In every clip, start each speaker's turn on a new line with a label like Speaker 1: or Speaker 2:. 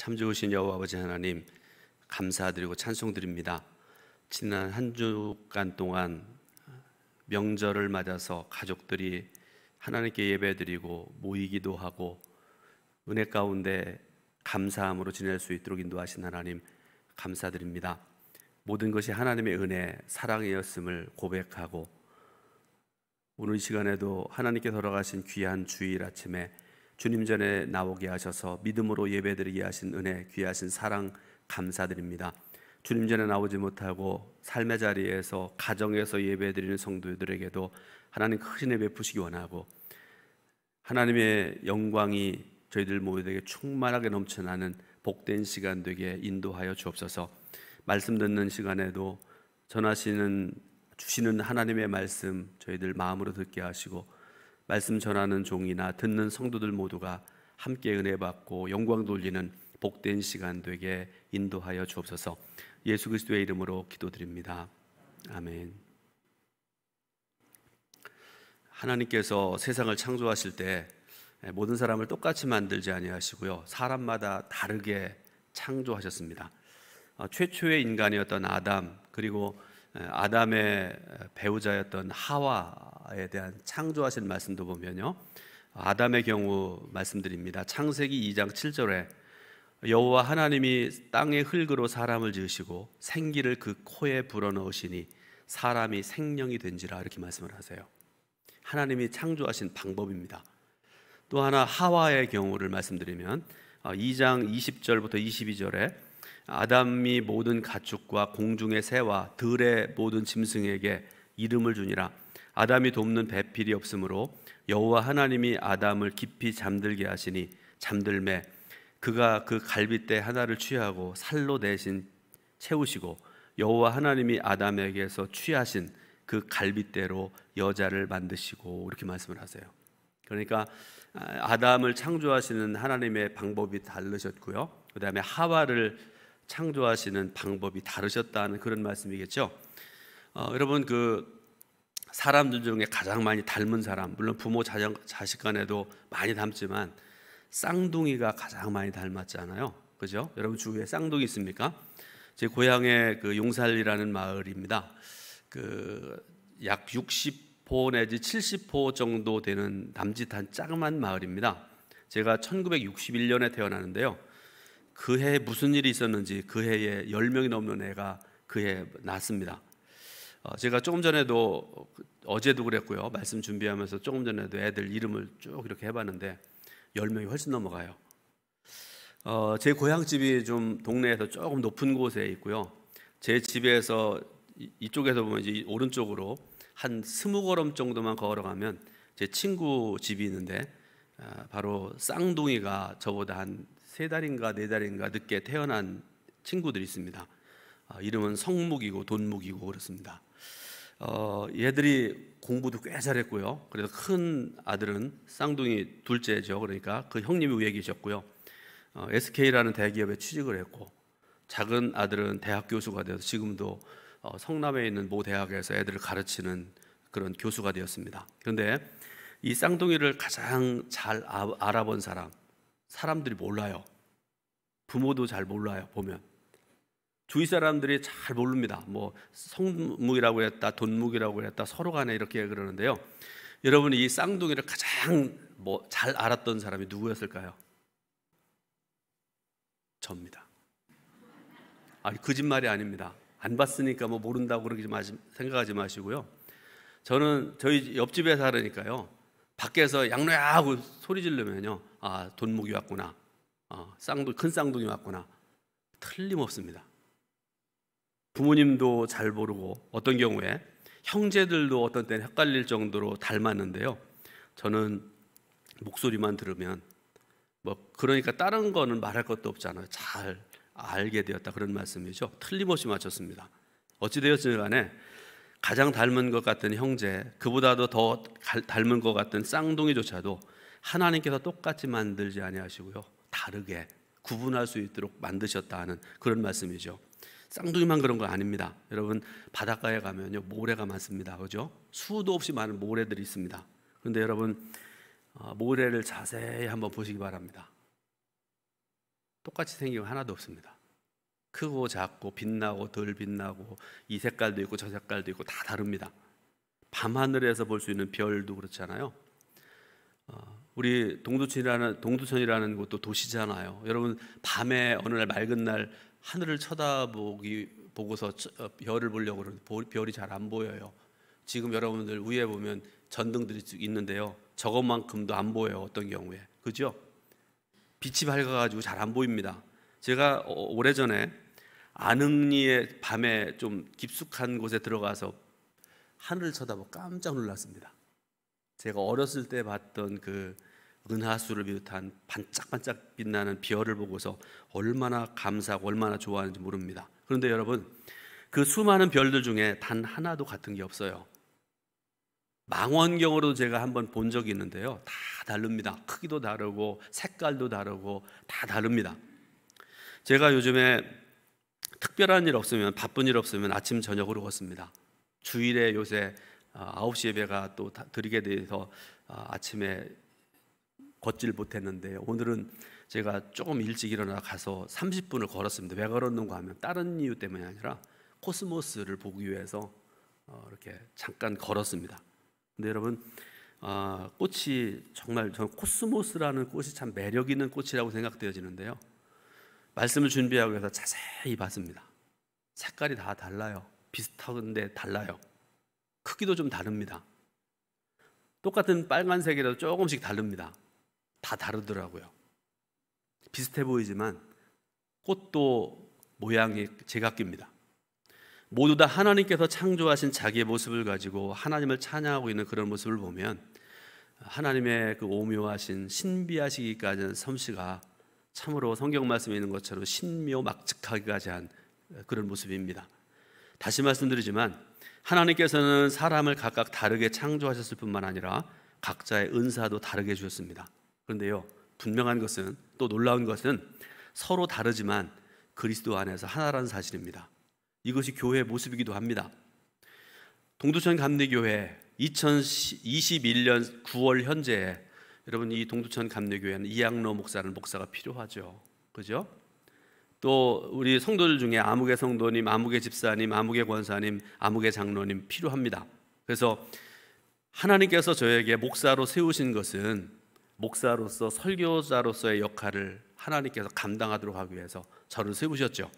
Speaker 1: 참 좋으신 여호와 아버지 하나님, 감사드리고 찬송드립니다. 지난 한 주간 동안 명절을 맞아서 가족들이 하나님께 예배드리고 모이기도 하고 은혜 가운데 감사함으로 지낼 수 있도록 인도하신 하나님 감사드립니다. 모든 것이 하나님의 은혜, 사랑이었음을 고백하고 오늘 이 시간에도 하나님께 돌아가신 귀한 주일 아침에 주님 전에 나오게 하셔서 믿음으로 예배드리게 하신 은혜, 귀하신 사랑 감사드립니다. 주님 전에 나오지 못하고 삶의 자리에서 가정에서 예배드리는 성도들에게도 하나님 큰 은혜 베푸시기 원하고 하나님의 영광이 저희들 모두에게 충만하게 넘쳐나는 복된 시간 되게 인도하여 주옵소서. 말씀 듣는 시간에도 주시는 하나님의 말씀 저희들 마음으로 듣게 하시고 말씀 전하는 종이나 듣는 성도들 모두가 함께 은혜 받고 영광 돌리는 복된 시간 되게 인도하여 주옵소서. 예수 그리스도의 이름으로 기도드립니다. 아멘. 하나님께서 세상을 창조하실 때 모든 사람을 똑같이 만들지 아니하시고요, 사람마다 다르게 창조하셨습니다. 최초의 인간이었던 아담, 그리고 아담의 배우자였던 하와에 대한 창조하신 말씀도 보면요, 아담의 경우 말씀드립니다. 창세기 2장 7절에 여호와 하나님이 땅의 흙으로 사람을 지으시고 생기를 그 코에 불어넣으시니 사람이 생명이 된지라, 이렇게 말씀을 하세요. 하나님이 창조하신 방법입니다. 또 하나 하와의 경우를 말씀드리면 2장 20절부터 22절에 아담이 모든 가축과 공중의 새와 들의 모든 짐승에게 이름을 주니라. 아담이 돕는 배필이 없으므로 여호와 하나님이 아담을 깊이 잠들게 하시니 잠들매 그가 그 갈빗대 하나를 취하고 살로 대신 채우시고 여호와 하나님이 아담에게서 취하신 그 갈빗대로 여자를 만드시고, 이렇게 말씀을 하세요. 그러니까 아담을 창조하시는 하나님의 방법이 다르셨고요, 그 다음에 하와를 창조하시는 방법이 다르셨다는 그런 말씀이겠죠. 여러분, 그 사람들 중에 가장 많이 닮은 사람, 물론 부모 자식 간에도 많이 닮지만 쌍둥이가 가장 많이 닮았잖아요, 그죠? 여러분 주위에 쌍둥이 있습니까? 제 고향의 그 용살리라는 마을입니다. 그 약 60호 내지 70호 정도 되는 남짓한 작은 마을입니다. 제가 1961년에 태어나는데요, 그 해에 무슨 일이 있었는지 그 해에 10명이 넘는 애가 그 해에 낳았습니다. 제가 조금 전에도, 어제도 그랬고요, 말씀 준비하면서 조금 전에도 애들 이름을 쭉 이렇게 해봤는데 10명이 훨씬 넘어가요. 제 고향집이 좀 동네에서 조금 높은 곳에 있고요, 제 집에서 이쪽에서 보면 이제 오른쪽으로 한 20걸음 정도만 걸어가면 제 친구 집이 있는데 바로 쌍둥이가 저보다 한 3달인가 4달인가 늦게 태어난 친구들이 있습니다. 이름은 성묵이고 돈묵이고 그렇습니다. 얘들이 공부도 꽤 잘했고요, 그래서 큰 아들은 쌍둥이 둘째죠. 그러니까 그 형님이 위에 계셨고요, SK라는 대기업에 취직을 했고, 작은 아들은 대학 교수가 되어서 지금도 성남에 있는 모 대학에서 애들을 가르치는 그런 교수가 되었습니다. 그런데 이 쌍둥이를 가장 잘 알아본 사람들이 몰라요. 부모도 잘 몰라요. 보면 주위 사람들이 잘 모릅니다. 뭐 성묵이라고 했다, 돈묵이라고 했다, 서로 간에 이렇게 그러는데요, 여러분 이 쌍둥이를 가장 잘 알았던 사람이 누구였을까요? 접니다. 아니, 거짓말이 아닙니다. 안 봤으니까 뭐 모른다고 그러지 생각하지 마시고요. 저는 저희 옆집에 살으니까요, 밖에서 양로야 하고 소리 지르면요, 아, 돈묵이 왔구나, 큰 쌍둥이 왔구나, 틀림없습니다. 부모님도 잘 모르고 어떤 경우에 형제들도 어떤 때는 헷갈릴 정도로 닮았는데요, 저는 목소리만 들으면 그러니까 다른 거는 말할 것도 없잖아요. 잘 알게 되었다, 그런 말씀이죠. 틀림없이 맞췄습니다. 어찌되었든 간에 가장 닮은 것 같은 형제, 그보다도 더 닮은 것 같은 쌍둥이조차도 하나님께서 똑같이 만들지 아니하시고요, 다르게 구분할 수 있도록 만드셨다는 그런 말씀이죠. 쌍둥이만 그런 거 아닙니다. 여러분 바닷가에 가면요, 모래가 많습니다, 그죠? 수도 없이 많은 모래들이 있습니다. 그런데 여러분 모래를 자세히 한번 보시기 바랍니다. 똑같이 생긴 거 하나도 없습니다. 크고 작고 빛나고 덜 빛나고 이 색깔도 있고 저 색깔도 있고 다 다릅니다. 밤하늘에서 볼 수 있는 별도 그렇잖아요. 우리 동두천이라는 곳도 도시잖아요. 여러분 밤에 어느 날 맑은 날 하늘을 보고서 별을 보려고 그러는데 별이 잘 안 보여요. 지금 여러분들 위에 보면 전등들이 있는데요. 저것만큼도 안 보여요. 어떤 경우에. 그죠? 빛이 밝아가지고 잘 안 보입니다. 제가 오래전에 안흥리의 밤에 좀 깊숙한 곳에 들어가서 하늘을 쳐다보고 깜짝 놀랐습니다. 제가 어렸을 때 봤던 그 은하수를 비롯한 반짝반짝 빛나는 별을 보고서 얼마나 감사하고 얼마나 좋아하는지 모릅니다. 그런데 여러분, 그 수많은 별들 중에 단 하나도 같은 게 없어요. 망원경으로도 제가 한번 본 적이 있는데요. 다 다릅니다. 크기도 다르고 색깔도 다르고 다 다릅니다. 제가 요즘에 특별한 일 없으면, 바쁜 일 없으면 아침 저녁으로 걷습니다. 주일에 요새 9시 예배가 또 드리게 돼서 아침에 걷질 못했는데 오늘은 제가 조금 일찍 일어나 가서 30분을 걸었습니다. 왜 걸었는가 하면 다른 이유 때문이 아니라 코스모스를 보기 위해서 이렇게 잠깐 걸었습니다. 근데 여러분, 꽃이 정말 저는 코스모스라는 꽃이 참 매력 있는 꽃이라고 생각되어지는데요. 말씀을 준비하기 위해서 자세히 봤습니다. 색깔이 다 달라요. 비슷한데 달라요. 크기도 좀 다릅니다. 똑같은 빨간색이라도 조금씩 다릅니다. 다 다르더라고요. 비슷해 보이지만 꽃도 모양이 제각기입니다. 모두 다 하나님께서 창조하신 자기의 모습을 가지고 하나님을 찬양하고 있는 그런 모습을 보면 하나님의 그 오묘하신 신비하시기까지 솜씨가 참으로 성경 말씀에 있는 것처럼 신묘막측하기까지 한 그런 모습입니다. 다시 말씀드리지만 하나님께서는 사람을 각각 다르게 창조하셨을 뿐만 아니라 각자의 은사도 다르게 주셨습니다. 그런데요, 분명한 것은, 또 놀라운 것은 서로 다르지만 그리스도 안에서 하나라는 사실입니다. 이것이 교회의 모습이기도 합니다. 동두천 감리교회 2021년 9월 현재에 여러분, 이 동두천 감리교회는 이양로 목사라는 목사가 필요하죠. 그죠? 또 우리 성도들 중에 아무개 성도님, 아무개 집사님, 아무개 권사님, 아무개 장로님 필요합니다. 그래서 하나님께서 저에게 목사로 세우신 것은 목사로서, 설교자로서의 역할을 하나님께서 감당하도록 하기 위해서 저를 세우셨죠.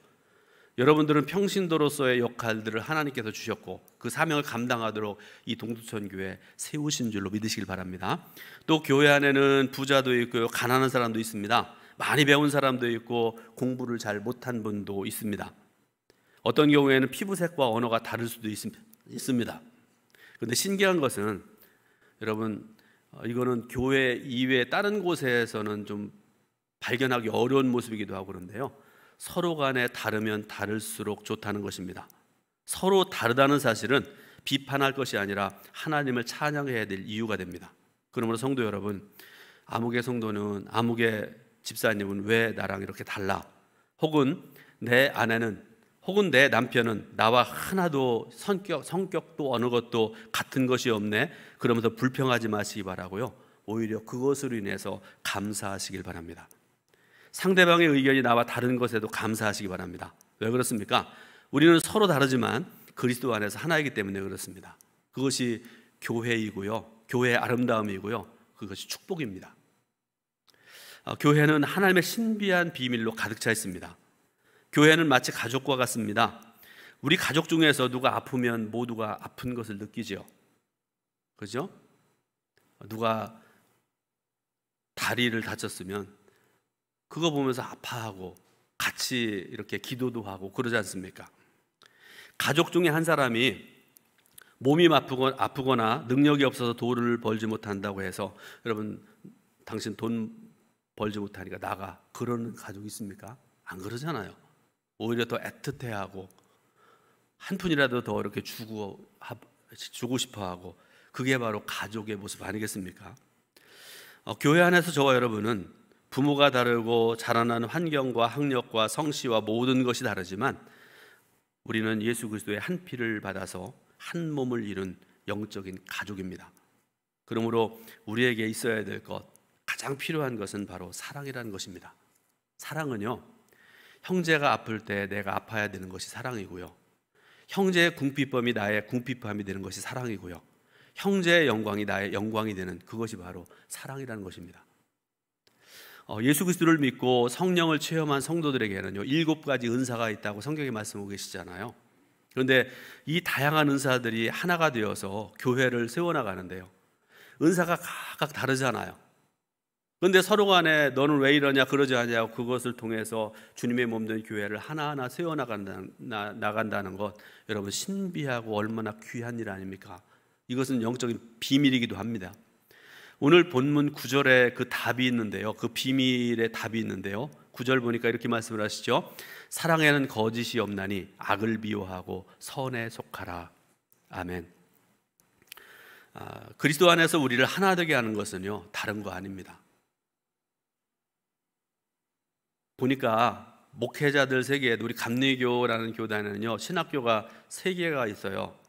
Speaker 1: 여러분들은 평신도로서의 역할들을 하나님께서 주셨고 그 사명을 감당하도록 이 동두천 교회 세우신 줄로 믿으시길 바랍니다. 또 교회 안에는 부자도 있고요, 가난한 사람도 있습니다. 많이 배운 사람도 있고 공부를 잘 못한 분도 있습니다. 어떤 경우에는 피부색과 언어가 다를 수도 있습니다. 그런데 신기한 것은 여러분, 이거는 교회 이외에 다른 곳에서는 좀 발견하기 어려운 모습이기도 하고 그런데요, 서로 간에 다르면 다를수록 좋다는 것입니다. 서로 다르다는 사실은 비판할 것이 아니라 하나님을 찬양해야 될 이유가 됩니다. 그러므로 성도 여러분, 아무개 성도는, 아무개 집사님은 왜 나랑 이렇게 달라? 혹은 내 아내는, 혹은 내 남편은 나와 하나도 성격도 어느 것도 같은 것이 없네, 그러면서 불평하지 마시기 바라고요, 오히려 그것으로 인해서 감사하시길 바랍니다. 상대방의 의견이 나와 다른 것에도 감사하시기 바랍니다. 왜 그렇습니까? 우리는 서로 다르지만 그리스도 안에서 하나이기 때문에 그렇습니다. 그것이 교회이고요, 교회의 아름다움이고요, 그것이 축복입니다. 교회는 하나님의 신비한 비밀로 가득 차 있습니다. 교회는 마치 가족과 같습니다. 우리 가족 중에서 누가 아프면 모두가 아픈 것을 느끼죠. 그죠? 누가 다리를 다쳤으면 그거 보면서 아파하고 같이 이렇게 기도도 하고 그러지 않습니까? 가족 중에 한 사람이 몸이 아프거나 능력이 없어서 돈을 벌지 못한다고 해서 여러분, 당신 돈 벌지 못하니까 나가, 그러는 가족이 있습니까? 안 그러잖아요. 오히려 더 애틋해하고 한 푼이라도 더 이렇게 주고 싶어하고, 그게 바로 가족의 모습 아니겠습니까? 교회 안에서 저와 여러분은 부모가 다르고 자라나는 환경과 학력과 성씨와 모든 것이 다르지만 우리는 예수 그리스도의 한 피를 받아서 한 몸을 이룬 영적인 가족입니다. 그러므로 우리에게 있어야 될 것, 가장 필요한 것은 바로 사랑이라는 것입니다. 사랑은요, 형제가 아플 때 내가 아파야 되는 것이 사랑이고요, 형제의 궁핍함이 나의 궁핍함이 되는 것이 사랑이고요, 형제의 영광이 나의 영광이 되는 그것이 바로 사랑이라는 것입니다. 예수 그리스도를 믿고 성령을 체험한 성도들에게는요, 7가지 은사가 있다고 성경에 말씀하고 계시잖아요. 그런데 이 다양한 은사들이 하나가 되어서 교회를 세워나가는데요, 은사가 각각 다르잖아요. 그런데 서로 간에 너는 왜 이러냐 그러지 않냐고 그것을 통해서 주님의 몸된 교회를 하나하나 세워나간다는 것, 여러분 신비하고 얼마나 귀한 일 아닙니까? 이것은 영적인 비밀이기도 합니다. 오늘 본문 9절에 그 답이 있는데요, 그 비밀의 답이 있는데요, 9절 보니까 이렇게 말씀을 하시죠. 사랑에는 거짓이 없나니 악을 미워하고 선에 속하라. 아멘. 그리스도 안에서 우리를 하나 되게 하는 것은요, 다른 거 아닙니다. 보니까 목회자들 세계에도 우리 감리교라는 교단에는요, 신학교가 3개가 있어요.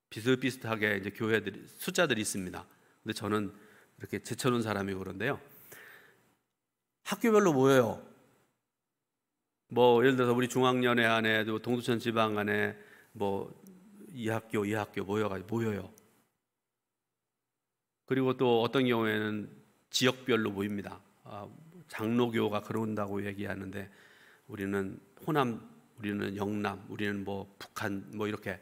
Speaker 1: 비슷비슷하게 이제 교회들이 숫자들이 있습니다. 근데 저는 이렇게 제쳐놓은 사람이고 그런데요, 학교별로 모여요. 뭐 예를 들어서 우리 중앙연회 안에도 동두천 지방 안에 뭐 이 학교 모여요. 그리고 또 어떤 경우에는 지역별로 모입니다. 장로교가 그런다고 얘기하는데 우리는 호남, 우리는 영남, 우리는 뭐 북한, 뭐 이렇게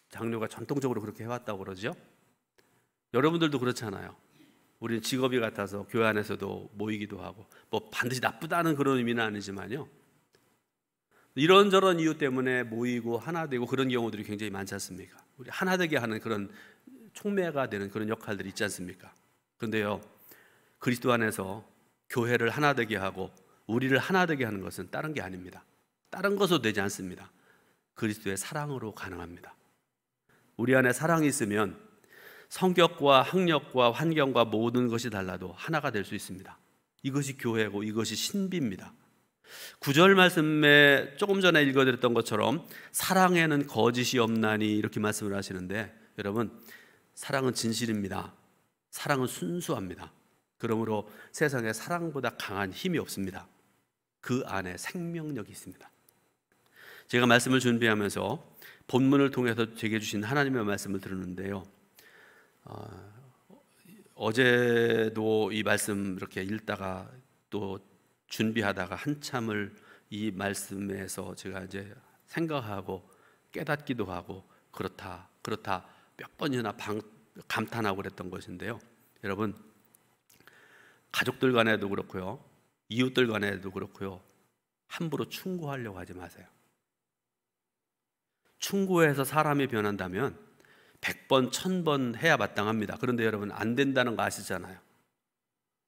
Speaker 1: 장로가 전통적으로 그렇게 해왔다고 그러죠. 여러분들도 그렇잖아요. 우리는 직업이 같아서 교회 안에서도 모이기도 하고, 뭐 반드시 나쁘다는 그런 의미는 아니지만요, 이런저런 이유 때문에 모이고 하나 되고 그런 경우들이 굉장히 많지 않습니까? 우리 하나 되게 하는 그런 촉매가 되는 그런 역할들이 있지 않습니까? 그런데요, 그리스도 안에서 교회를 하나 되게 하고 우리를 하나 되게 하는 것은 다른 게 아닙니다. 다른 것으로 되지 않습니다. 그리스도의 사랑으로 가능합니다. 우리 안에 사랑이 있으면 성격과 학력과 환경과 모든 것이 달라도 하나가 될 수 있습니다. 이것이 교회고 이것이 신비입니다. 9절 말씀에 조금 전에 읽어드렸던 것처럼 사랑에는 거짓이 없나니 이렇게 말씀을 하시는데, 여러분, 사랑은 진실입니다. 사랑은 순수합니다. 그러므로 세상에 사랑보다 강한 힘이 없습니다. 그 안에 생명력이 있습니다. 제가 말씀을 준비하면서 본문을 통해서 제게 주신 하나님의 말씀을 들었는데요, 어제도 이 말씀 이렇게 읽다가 또 준비하다가 한참을 이 말씀에서 제가 이제 생각하고 깨닫기도 하고 그렇다 몇 번이나 감탄하고 그랬던 것인데요, 여러분, 가족들 간에도 그렇고요, 이웃들 간에도 그렇고요, 함부로 충고하려고 하지 마세요. 충고해서 사람이 변한다면 100번, 1000번 해야 마땅합니다. 그런데 여러분, 안 된다는 거 아시잖아요.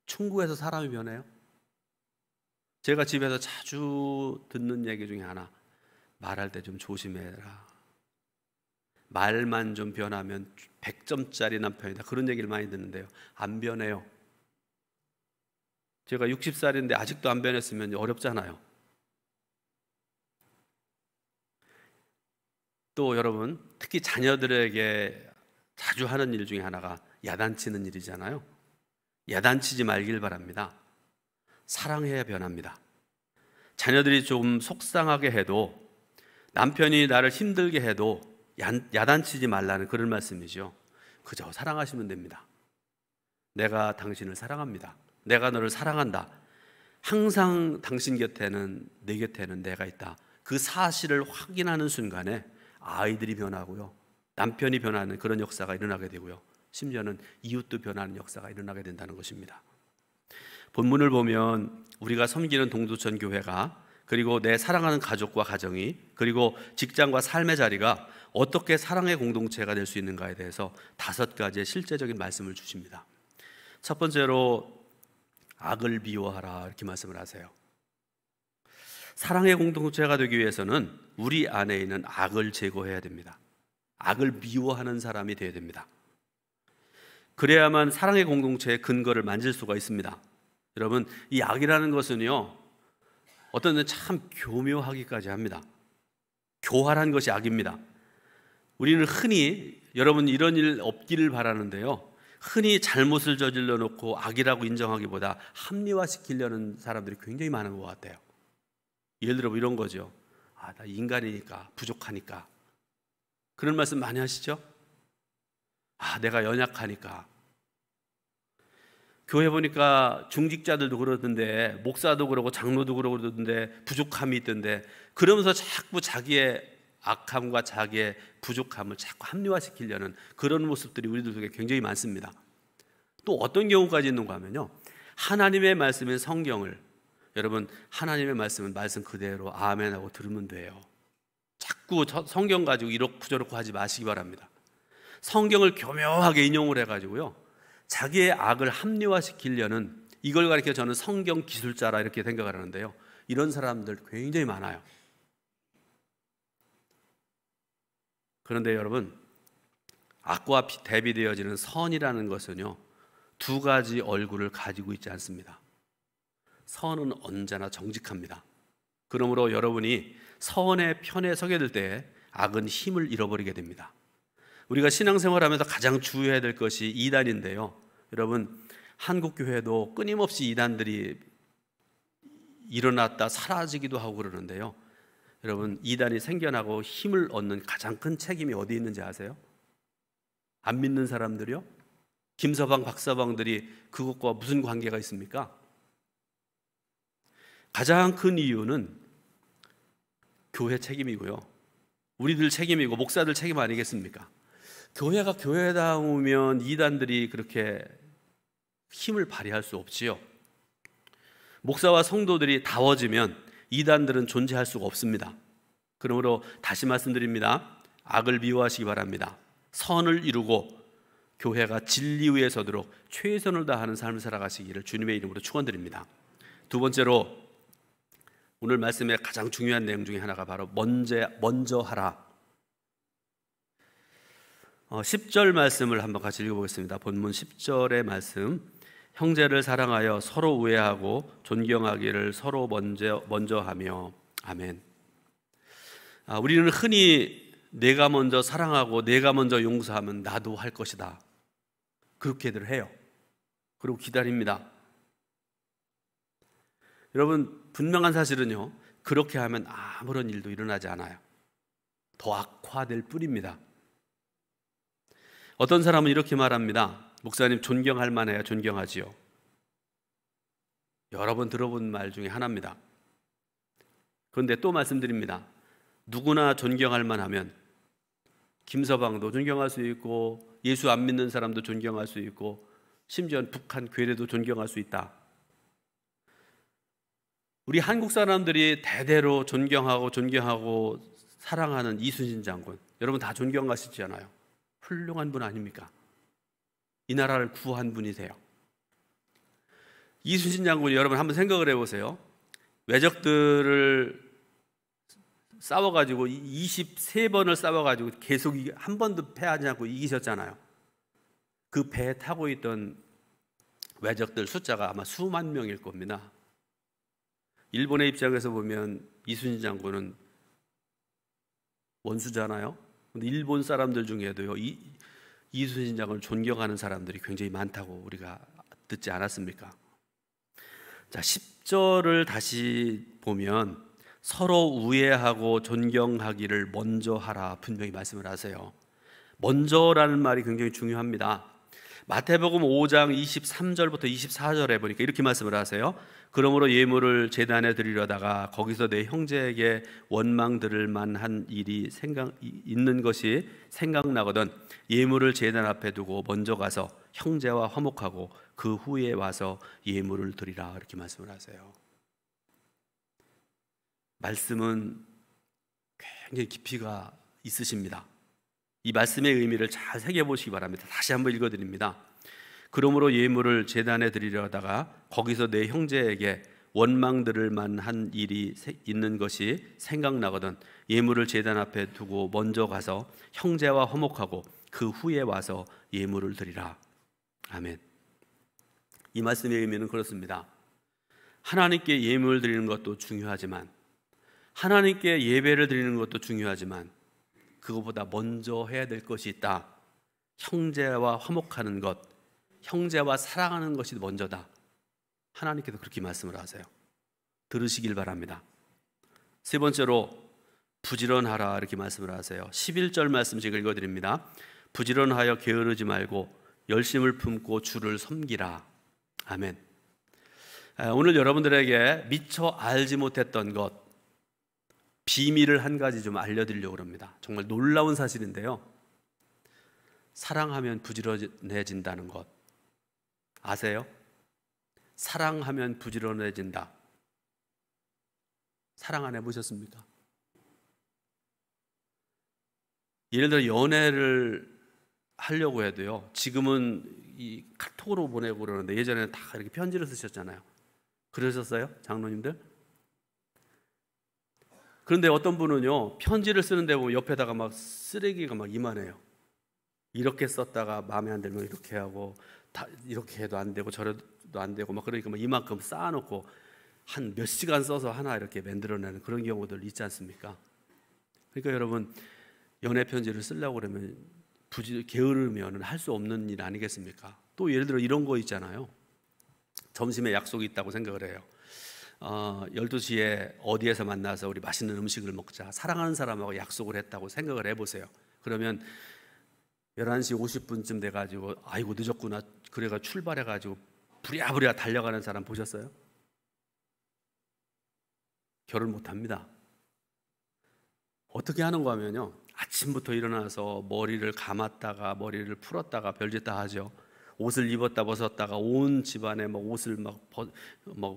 Speaker 1: 충고해서 사람이 변해요? 제가 집에서 자주 듣는 얘기 중에 하나, 말할 때 좀 조심해라. 말만 좀 변하면 100점짜리 남편이다. 그런 얘기를 많이 듣는데요, 안 변해요. 제가 60살인데 아직도 안 변했으면 어렵잖아요. 또 여러분, 특히 자녀들에게 자주 하는 일 중에 하나가 야단치는 일이잖아요. 야단치지 말길 바랍니다. 사랑해야 변합니다. 자녀들이 좀 속상하게 해도, 남편이 나를 힘들게 해도 야단치지 말라는 그런 말씀이죠. 그저 사랑하시면 됩니다. 내가 당신을 사랑합니다. 내가 너를 사랑한다. 항상 당신 곁에는, 내 곁에는 내가 있다. 그 사실을 확인하는 순간에 아이들이 변하고요, 남편이 변하는 그런 역사가 일어나게 되고요, 심지어는 이웃도 변하는 역사가 일어나게 된다는 것입니다. 본문을 보면 우리가 섬기는 동두천 교회가, 그리고 내 사랑하는 가족과 가정이, 그리고 직장과 삶의 자리가 어떻게 사랑의 공동체가 될 수 있는가에 대해서 5가지의 실제적인 말씀을 주십니다. 첫 번째로 악을 미워하라, 이렇게 말씀을 하세요. 사랑의 공동체가 되기 위해서는 우리 안에 있는 악을 제거해야 됩니다. 악을 미워하는 사람이 되어야 됩니다. 그래야만 사랑의 공동체의 근거를 만질 수가 있습니다. 여러분, 이 악이라는 것은요, 어떤 데는 참 교묘하기까지 합니다. 교활한 것이 악입니다. 우리는 흔히, 여러분 이런 일 없기를 바라는데요, 흔히 잘못을 저질러 놓고 악이라고 인정하기보다 합리화시키려는 사람들이 굉장히 많은 것 같아요. 예를 들어 이런 거죠. 나 인간이니까, 부족하니까. 그런 말씀 많이 하시죠? 내가 연약하니까. 교회 보니까 중직자들도 그러던데, 목사도 그러고 장로도 그러고 그러던데, 부족함이 있던데, 그러면서 자꾸 자기의 악함과 자기의 부족함을 자꾸 합리화시키려는 그런 모습들이 우리들 속에 굉장히 많습니다. 또 어떤 경우까지 있는가 하면요, 하나님의 말씀인 성경을, 여러분 하나님의 말씀은 말씀 그대로 아멘하고 들으면 돼요. 자꾸 성경 가지고 이렇고 저렇고 하지 마시기 바랍니다. 성경을 교묘하게 인용을 해가지고요, 자기의 악을 합리화시키려는, 이걸 가리켜 저는 성경 기술자라 이렇게 생각을 하는데요, 이런 사람들 굉장히 많아요. 그런데 여러분, 악과 대비되어지는 선이라는 것은요, 두 가지 얼굴을 가지고 있지 않습니다. 선은 언제나 정직합니다. 그러므로 여러분이 선의 편에 서게 될 때 악은 힘을 잃어버리게 됩니다. 우리가 신앙생활하면서 가장 주의해야 될 것이 이단인데요, 여러분 한국교회도 끊임없이 이단들이 일어났다 사라지기도 하고 그러는데요, 여러분 이단이 생겨나고 힘을 얻는 가장 큰 책임이 어디에 있는지 아세요? 안 믿는 사람들이요? 김서방, 박서방들이 그것과 무슨 관계가 있습니까? 가장 큰 이유는 교회 책임이고요, 우리들 책임이고 목사들 책임 아니겠습니까? 교회가 교회다우면 이단들이 그렇게 힘을 발휘할 수 없지요. 목사와 성도들이 다워지면 이단들은 존재할 수가 없습니다. 그러므로 다시 말씀드립니다. 악을 미워하시기 바랍니다. 선을 이루고 교회가 진리 위에 서도록 최선을 다하는 삶을 살아가시기를 주님의 이름으로 축원드립니다. 두 번째로, 오늘 말씀의 가장 중요한 내용 중에 하나가 바로 먼저 하라. 10절 말씀을 한번 같이 읽어보겠습니다. 본문 10절의 말씀. 형제를 사랑하여 서로 우애하고 존경하기를 서로 먼저 하며. 아멘. 우리는 흔히 내가 먼저 사랑하고 내가 먼저 용서하면 나도 할 것이다, 그렇게들 해요. 그리고 기다립니다. 여러분, 분명한 사실은요, 그렇게 하면 아무런 일도 일어나지 않아요. 더 악화될 뿐입니다. 어떤 사람은 이렇게 말합니다. 목사님, 존경할 만해야 존경하지요. 여러 번 들어본 말 중에 하나입니다. 그런데 또 말씀드립니다. 누구나 존경할 만하면, 김서방도 존경할 수 있고 예수 안 믿는 사람도 존경할 수 있고 심지어 북한 괴뢰도 존경할 수 있다. 우리 한국 사람들이 대대로 존경하고 사랑하는 이순신 장군, 여러분 다 존경하시지 않아요? 훌륭한 분 아닙니까? 이 나라를 구한 분이세요. 이순신 장군이, 여러분 한번 생각을 해보세요. 외적들을 싸워가지고 23번을 싸워가지고 계속 한 번도 패하지 않고 이기셨잖아요. 그 배에 타고 있던 외적들 숫자가 아마 수만 명일 겁니다. 일본의 입장에서 보면 이순신 장군은 원수잖아요. 근데 일본 사람들 중에도요, 이순신 장군을 존경하는 사람들이 굉장히 많다고 우리가 듣지 않았습니까? 자, 10절을 다시 보면 서로 우애하고 존경하기를 먼저 하라, 분명히 말씀을 하세요. 먼저라는 말이 굉장히 중요합니다. 마태복음 5장 23절부터 24절에 보니까 이렇게 말씀을 하세요. 그러므로 예물을 제단에 드리려다가 거기서 내 형제에게 원망 들을 만한 일이 있는 것이 생각나거든 예물을 제단 앞에 두고 먼저 가서 형제와 화목하고 그 후에 와서 예물을 드리라, 이렇게 말씀을 하세요. 말씀은 굉장히 깊이가 있으십니다. 이 말씀의 의미를 잘 새겨보시기 바랍니다. 다시 한번 읽어드립니다. 그러므로 예물을 제단에 드리려다가 거기서 내 형제에게 원망 들을 만한 일이 있는 것이 생각나거든 예물을 제단 앞에 두고 먼저 가서 형제와 화목하고 그 후에 와서 예물을 드리라. 아멘. 이 말씀의 의미는 그렇습니다. 하나님께 예물을 드리는 것도 중요하지만, 하나님께 예배를 드리는 것도 중요하지만, 그것보다 먼저 해야 될 것이 있다. 형제와 화목하는 것, 형제와 사랑하는 것이 먼저다. 하나님께서 그렇게 말씀을 하세요. 들으시길 바랍니다. 세 번째로 부지런하라 이렇게 말씀을 하세요. 11절 말씀 제가 읽어드립니다. 부지런하여 게으르지 말고 열심을 품고 주를 섬기라. 아멘. 오늘 여러분들에게 미처 알지 못했던 것, 비밀을 한 가지 좀 알려드리려고 합니다. 정말 놀라운 사실인데요. 사랑하면 부지런해진다는 것 아세요? 사랑하면 부지런해진다. 사랑 안 해보셨습니까? 예를 들어 연애를 하려고 해도요, 지금은 이 카톡으로 보내고 그러는데 예전에는 다 이렇게 편지를 쓰셨잖아요. 그러셨어요? 장로님들? 그런데 어떤 분은요, 편지를 쓰는데 보면 옆에다가 막 쓰레기가 막 이만해요. 이렇게 썼다가 마음에 안 들면 이렇게 하고, 다 이렇게 해도 안 되고 저래도 안 되고 막, 그러니까 막 이만큼 쌓아놓고 한 몇 시간 써서 하나 이렇게 만들어내는 그런 경우들 있지 않습니까? 그러니까 여러분, 연애 편지를 쓰려고 그러면 게으르면 할 수 없는 일 아니겠습니까? 또 예를 들어 이런 거 있잖아요. 점심에 약속이 있다고 생각을 해요. 12시에 어디에서 만나서 우리 맛있는 음식을 먹자. 사랑하는 사람하고 약속을 했다고 생각을 해보세요. 그러면 11시 50분쯤 돼가지고 아이고 늦었구나. 그래가 출발해가지고 부랴부랴 달려가는 사람 보셨어요? 결혼 못합니다. 어떻게 하는가 하면요, 아침부터 일어나서 머리를 감았다가 머리를 풀었다가 별짓 다 하죠. 옷을 입었다 벗었다가 온 집안에 막 옷을 막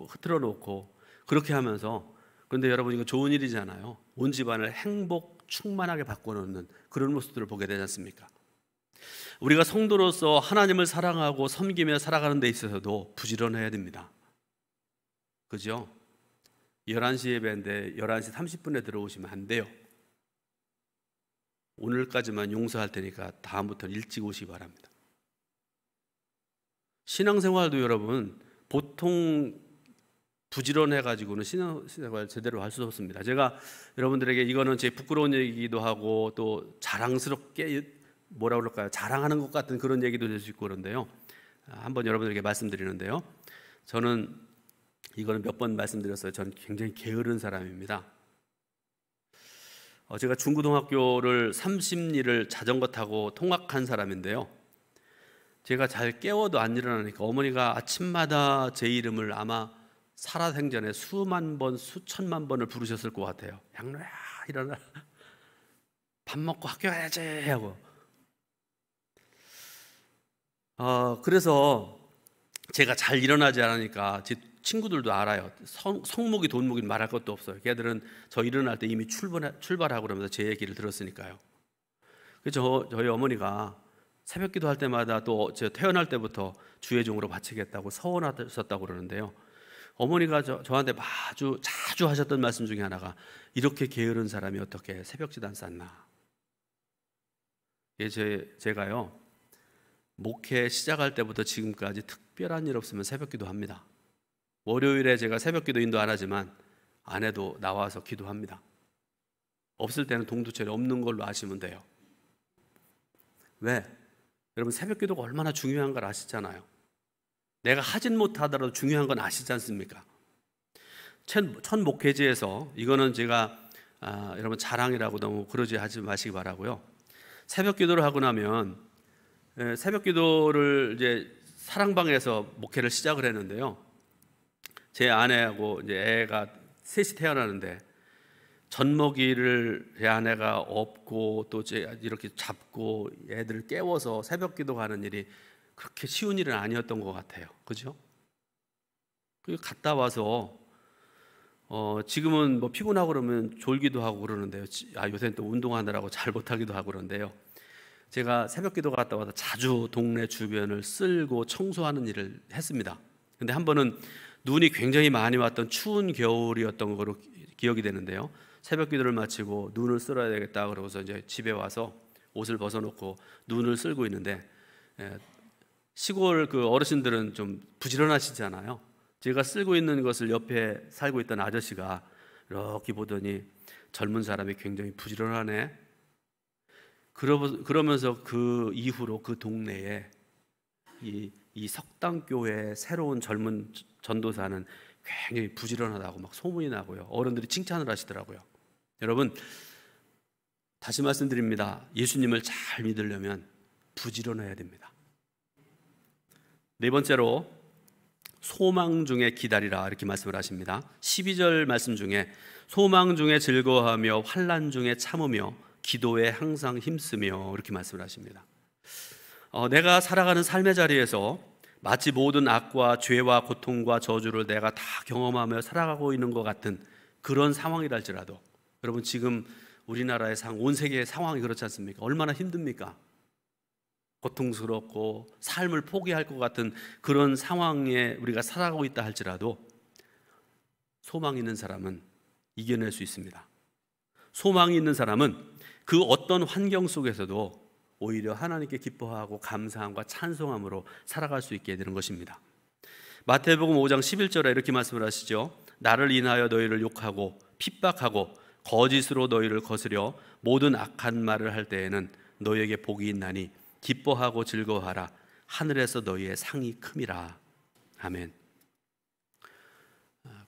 Speaker 1: 흐트러 놓고 그렇게 하면서, 그런데 여러분 이거 좋은 일이잖아요. 온 집안을 행복 충만하게 바꿔놓는 그런 모습들을 보게 되지 않습니까? 우리가 성도로서 하나님을 사랑하고 섬기며 살아가는 데 있어서도 부지런해야 됩니다. 그죠? 11시 예배인데 11시 30분에 들어오시면 안 돼요. 오늘까지만 용서할 테니까 다음부터는 일찍 오시기 바랍니다. 신앙생활도 여러분 보통 부지런해가지고는 신앙생활 제대로 할 수 없습니다. 제가 여러분들에게 이거는 제 부끄러운 얘기기도 하고 또 자랑스럽게 뭐라 그럴까요? 자랑하는 것 같은 그런 얘기도 될 수 있고 그런데요. 한번 여러분들에게 말씀드리는데요. 저는 이거는 몇 번 말씀드렸어요. 저는 굉장히 게으른 사람입니다. 제가 중고등학교를 30리를 자전거 타고 통학한 사람인데요. 제가 잘 깨워도 안 일어나니까 어머니가 아침마다 제 이름을 아마 살아생전에 수만 번, 수천만 번을 부르셨을 것 같아요. 양로야 일어나, 밥 먹고 학교 가야지 하고. 그래서 제가 잘 일어나지 않으니까 제 친구들도 알아요. 성목이 돈목이 말할 것도 없어요. 걔들은 저 일어날 때 이미 출발하고 그러면서 제 얘기를 들었으니까요. 그래서 저희 어머니가 새벽기도 할 때마다 또 제가 태어날 때부터 주의 종으로 바치겠다고 서원하셨다고 그러는데요. 어머니가 저한테 아주 자주 하셨던 말씀 중에 하나가, 이렇게 게으른 사람이 어떻게 새벽기도 안 쌌나. 제가요 목회 시작할 때부터 지금까지 특별한 일 없으면 새벽기도 합니다. 월요일에 제가 새벽기도 인도 안 하지만 안 해도 나와서 기도합니다. 없을 때는 동두천이 없는 걸로 아시면 돼요. 왜? 여러분 새벽기도가 얼마나 중요한 걸 아시잖아요. 내가 하진 못하더라도 중요한 건 아시지 않습니까? 첫 목회지에서, 이거는 제가 여러분 자랑이라고 너무 그러지 하지 마시기 바라고요. 새벽기도를 하고 나면 새벽기도를 이제 사랑방에서 목회를 시작을 했는데요. 제 아내하고 이제 애가 셋이 태어나는데 젖먹이를 제 아내가 업고 또 이렇게 잡고 애들을 깨워서 새벽기도 가는 일이 그렇게 쉬운 일은 아니었던 것 같아요. 그죠? 그 갔다 와서 지금은 뭐 피곤하고 그러면 졸기도 하고 그러는데요. 요새는 또 운동하느라고 잘 못하기도 하고 그런데요. 제가 새벽기도 갔다 와서 자주 동네 주변을 쓸고 청소하는 일을 했습니다. 근데 한 번은 눈이 굉장히 많이 왔던 추운 겨울이었던 거로 기억이 되는데요. 새벽기도를 마치고 눈을 쓸어야 되겠다 그러고서 이제 집에 와서 옷을 벗어놓고 눈을 쓸고 있는데, 시골 그 어르신들은 좀 부지런하시잖아요. 제가 쓸고 있는 것을 옆에 살고 있던 아저씨가 이렇게 보더니 젊은 사람이 굉장히 부지런하네. 그러면서 그 이후로 그 동네에 이 이 석당교회 새로운 젊은 전도사는 굉장히 부지런하다고 막 소문이 나고요. 어른들이 칭찬을 하시더라고요. 여러분, 다시 말씀드립니다. 예수님을 잘 믿으려면 부지런해야 됩니다. 네 번째로 소망 중에 기다리라 이렇게 말씀을 하십니다. 12절 말씀 중에 소망 중에 즐거워하며 환난 중에 참으며 기도에 항상 힘쓰며 이렇게 말씀을 하십니다. 내가 살아가는 삶의 자리에서 마치 모든 악과 죄와 고통과 저주를 내가 다 경험하며 살아가고 있는 것 같은 그런 상황이랄지라도, 여러분 지금 우리나라의 온 세계의 상황이 그렇지 않습니까? 얼마나 힘듭니까? 고통스럽고 삶을 포기할 것 같은 그런 상황에 우리가 살아가고 있다 할지라도 소망이 있는 사람은 이겨낼 수 있습니다. 소망이 있는 사람은 그 어떤 환경 속에서도 오히려 하나님께 기뻐하고 감사함과 찬송함으로 살아갈 수 있게 되는 것입니다. 마태복음 5장 11절에 이렇게 말씀을 하시죠. 나를 인하여 너희를 욕하고 핍박하고 거짓으로 너희를 거스려 모든 악한 말을 할 때에는 너희에게 복이 있나니 기뻐하고 즐거워하라. 하늘에서 너희의 상이 큼이라. 아멘.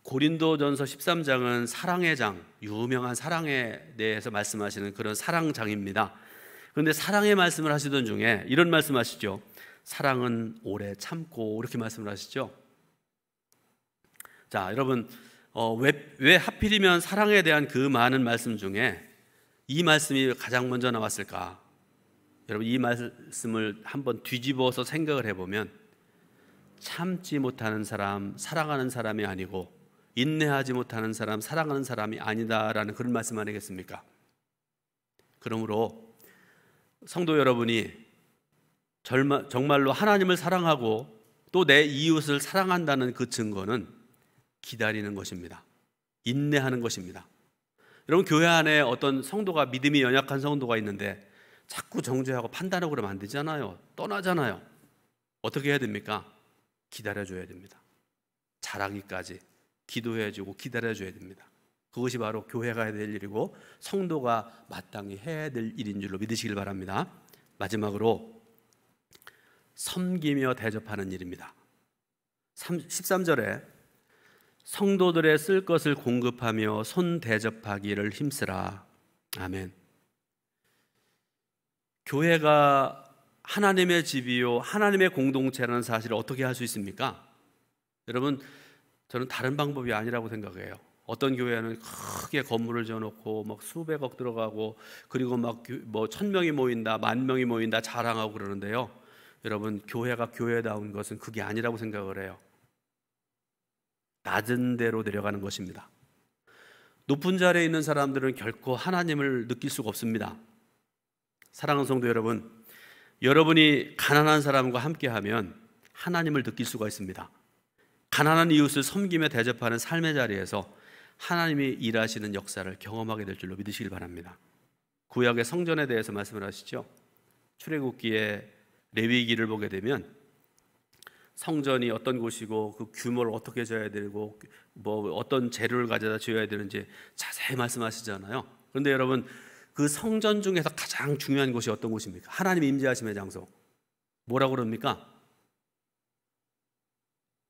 Speaker 1: 고린도전서 13장은 사랑의 장, 유명한 사랑에 대해서 말씀하시는 그런 사랑장입니다. 그런데 사랑의 말씀을 하시던 중에 이런 말씀하시죠. 사랑은 오래 참고 이렇게 말씀을 하시죠. 자, 여러분 왜 하필이면 사랑에 대한 그 많은 말씀 중에 이 말씀이 가장 먼저 나왔을까? 여러분 이 말씀을 한번 뒤집어서 생각을 해보면 참지 못하는 사람 사랑하는 사람이 아니고 인내하지 못하는 사람 사랑하는 사람이 아니다라는 그런 말씀 아니겠습니까? 그러므로 성도 여러분이 정말로 하나님을 사랑하고 또 내 이웃을 사랑한다는 그 증거는 기다리는 것입니다. 인내하는 것입니다. 여러분 교회 안에 어떤 성도가 믿음이 연약한 성도가 있는데 자꾸 정죄하고 판단하고 그러면 안 되잖아요. 떠나잖아요. 어떻게 해야 됩니까? 기다려줘야 됩니다. 자라기까지 기도해주고 기다려줘야 됩니다. 그것이 바로 교회가 해야 될 일이고 성도가 마땅히 해야 될 일인 줄로 믿으시길 바랍니다. 마지막으로 섬기며 대접하는 일입니다. 13절에 성도들의 쓸 것을 공급하며 손 대접하기를 힘쓰라. 아멘. 교회가 하나님의 집이요 하나님의 공동체라는 사실을 어떻게 할 수 있습니까? 여러분 저는 다른 방법이 아니라고 생각해요. 어떤 교회는 크게 건물을 지어놓고 막 수백억 들어가고 그리고 막 뭐 1000명이 모인다 10,000명이 모인다 자랑하고 그러는데요. 여러분 교회가 교회다운 것은 그게 아니라고 생각을 해요. 낮은 데로 내려가는 것입니다. 높은 자리에 있는 사람들은 결코 하나님을 느낄 수가 없습니다. 사랑하는 성도 여러분, 여러분이 가난한 사람과 함께하면 하나님을 느낄 수가 있습니다. 가난한 이웃을 섬기며 대접하는 삶의 자리에서 하나님이 일하시는 역사를 경험하게 될 줄로 믿으시길 바랍니다. 구약의 성전에 대해서 말씀을 하시죠. 출애굽기에 레위기를 보게 되면 성전이 어떤 곳이고 그 규모를 어떻게 져야 되고 뭐 어떤 재료를 가져다 지어야 되는지 자세히 말씀하시잖아요. 그런데 여러분 그 성전 중에서 가장 중요한 곳이 어떤 곳입니까? 하나님 임재하심의 장소. 뭐라고 그럽니까?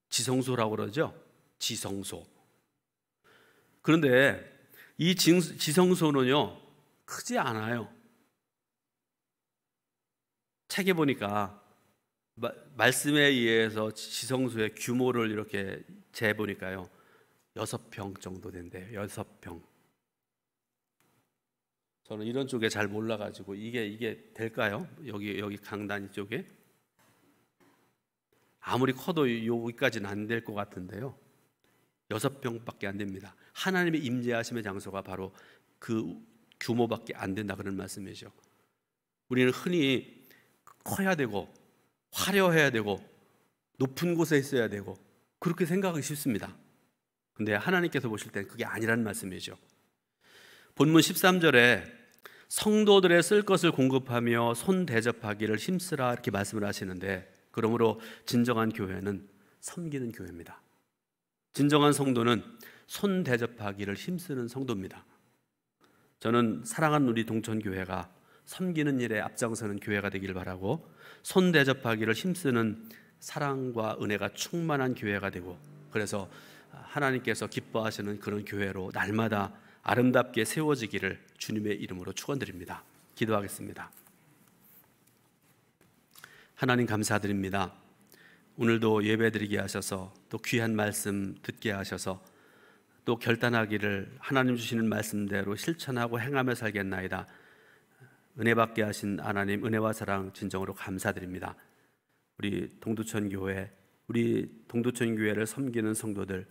Speaker 1: 지성소라고 그러죠. 지성소. 그런데 이 지성소는요 크지 않아요. 책에 보니까 말씀에 의해서 지성소의 규모를 이렇게 재보니까요 6평 정도 된대요. 6평. 저는 이런 쪽에 잘 몰라가지고 이게 될까요? 여기 강단 쪽에 아무리 커도 여기까지는 안 될 것 같은데요. 6평밖에 안 됩니다. 하나님의 임재하심의 장소가 바로 그 규모밖에 안 된다 그런 말씀이죠. 우리는 흔히 커야 되고 화려해야 되고 높은 곳에 있어야 되고 그렇게 생각하기 쉽습니다. 근데 하나님께서 보실 때는 그게 아니라는 말씀이죠. 본문 13절에 성도들의 쓸 것을 공급하며 손 대접하기를 힘쓰라 이렇게 말씀을 하시는데, 그러므로 진정한 교회는 섬기는 교회입니다. 진정한 성도는 손 대접하기를 힘쓰는 성도입니다. 저는 사랑하는 우리 동천교회가 섬기는 일에 앞장서는 교회가 되기를 바라고 손 대접하기를 힘쓰는 사랑과 은혜가 충만한 교회가 되고, 그래서 하나님께서 기뻐하시는 그런 교회로 날마다 아름답게 세워지기를 주님의 이름으로 축원드립니다. 기도하겠습니다. 하나님 감사드립니다. 오늘도 예배드리게 하셔서, 또 귀한 말씀 듣게 하셔서, 또 결단하기를 하나님 주시는 말씀대로 실천하고 행하며 살겠나이다. 은혜 받게 하신 하나님, 은혜와 사랑 진정으로 감사드립니다. 우리 동두천 교회를 섬기는 성도들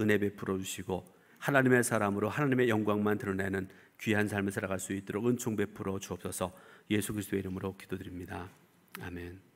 Speaker 1: 은혜 베풀어 주시고, 하나님의 사람으로 하나님의 영광만 드러내는 귀한 삶을 살아갈 수 있도록 은총 베풀어 주옵소서. 예수 그리스도의 이름으로 기도드립니다. 아멘.